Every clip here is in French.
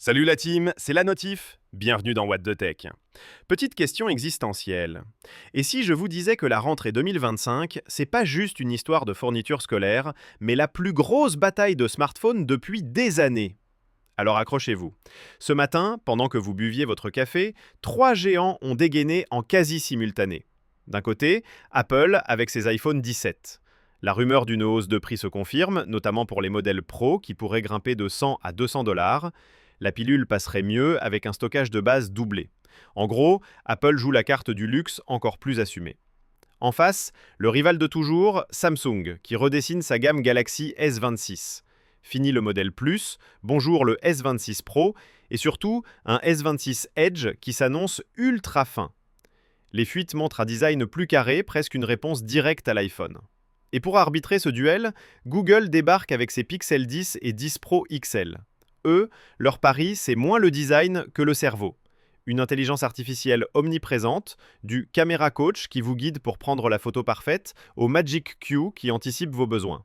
Salut la team, c'est la Notif. Bienvenue dans What the Tech. Petite question existentielle. Et si je vous disais que la rentrée 2025, c'est pas juste une histoire de fourniture scolaire, mais la plus grosse bataille de smartphones depuis des années? Alors accrochez-vous. Ce matin, pendant que vous buviez votre café, trois géants ont dégainé en quasi-simultané. D'un côté, Apple avec ses iPhone 17. La rumeur d'une hausse de prix se confirme, notamment pour les modèles Pro qui pourraient grimper de 100 à 200 dollars. La pilule passerait mieux avec un stockage de base doublé. En gros, Apple joue la carte du luxe encore plus assumée. En face, le rival de toujours, Samsung, qui redessine sa gamme Galaxy S26. Fini le modèle Plus, bonjour le S26 Pro, et surtout un S26 Edge qui s'annonce ultra fin. Les fuites montrent un design plus carré, presque une réponse directe à l'iPhone. Et pour arbitrer ce duel, Google débarque avec ses Pixel 10 et 10 Pro XL. Eux, leur pari, c'est moins le design que le cerveau. Une intelligence artificielle omniprésente, du Camera Coach qui vous guide pour prendre la photo parfaite, au Magic Q qui anticipe vos besoins.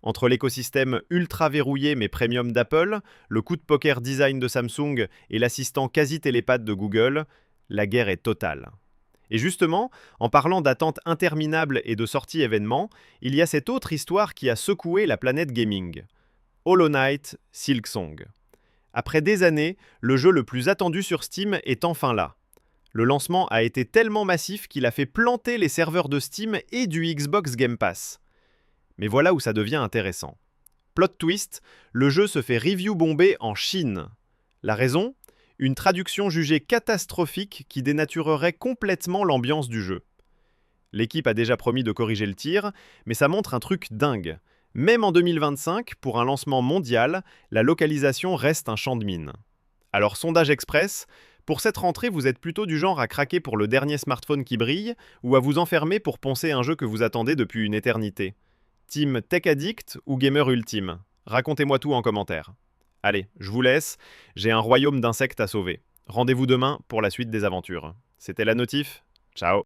Entre l'écosystème ultra verrouillé mais premium d'Apple, le coup de poker design de Samsung et l'assistant quasi télépathe de Google, la guerre est totale. Et justement, en parlant d'attentes interminables et de sorties événements, il y a cette autre histoire qui a secoué la planète gaming. Hollow Knight, Silksong. Après des années, le jeu le plus attendu sur Steam est enfin là. Le lancement a été tellement massif qu'il a fait planter les serveurs de Steam et du Xbox Game Pass. Mais voilà où ça devient intéressant. Plot twist, le jeu se fait review bomber en Chine. La raison ? Une traduction jugée catastrophique qui dénaturerait complètement l'ambiance du jeu. L'équipe a déjà promis de corriger le tir, mais ça montre un truc dingue. Même en 2025, pour un lancement mondial, la localisation reste un champ de mine. Alors, sondage express, pour cette rentrée, vous êtes plutôt du genre à craquer pour le dernier smartphone qui brille ou à vous enfermer pour poncer un jeu que vous attendez depuis une éternité? Team Tech Addict ou Gamer Ultime? Racontez-moi tout en commentaire. Allez, je vous laisse, j'ai un royaume d'insectes à sauver. Rendez-vous demain pour la suite des aventures. C'était la Notif, ciao.